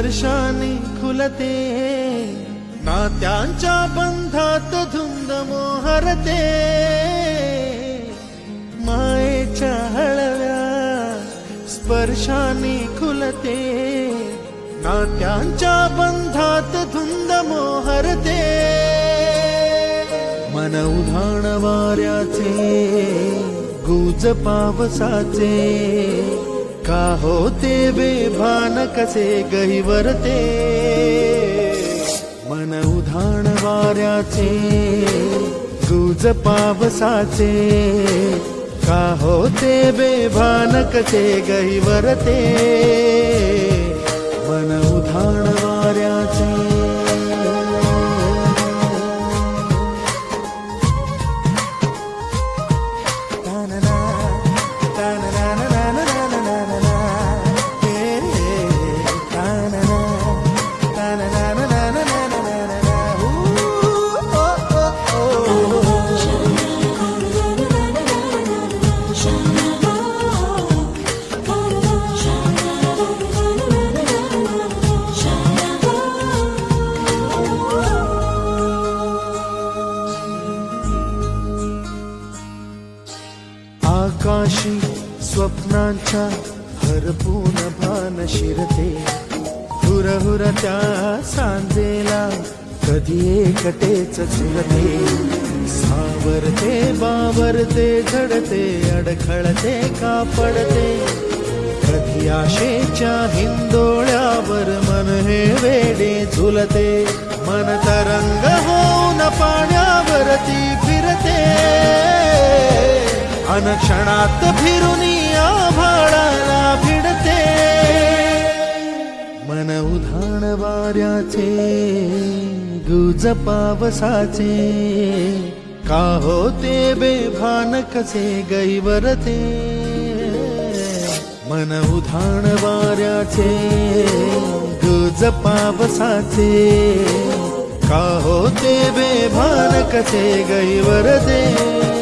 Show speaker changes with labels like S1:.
S1: स्पर्शाने खुलते, नात्यांच्या बंधात धुंद मोहरते, मायेच्या हळव्या स्पर्शाने खुलते, नात्यांच्या बंधात धुंद मोहरते, मन उधाण वाऱ्याचे गुज पावसाचे, का होते बेभान कसे गहिवरते, मन उधाण वाऱ्याचे गुज पावसाचे, का होते बेभान कसे गहिवरते, मन उधाण वाऱ्याचे. आकाशी स्वप्नांच्या हरपून भान शिरते, हुरहुर त्या सांजेला कधी एकटेच झुलते, सावरते बावरते झडते, अडखळते का पडते, कधी आशेच्या हिंदोळ्यावर मन हे वेडे झुलते, मन तरंग होऊन पाण्यावरती फिरते, अनक्षणात फिरून आभाळाला भिडते, मन उधाण वाऱ्याचे गुज पावसाचे, का होते बेभान कसे गहिवरते, मन उधाण वाऱ्याचे गुज पावसाचे, का होते बेभान कसे गहिवरते.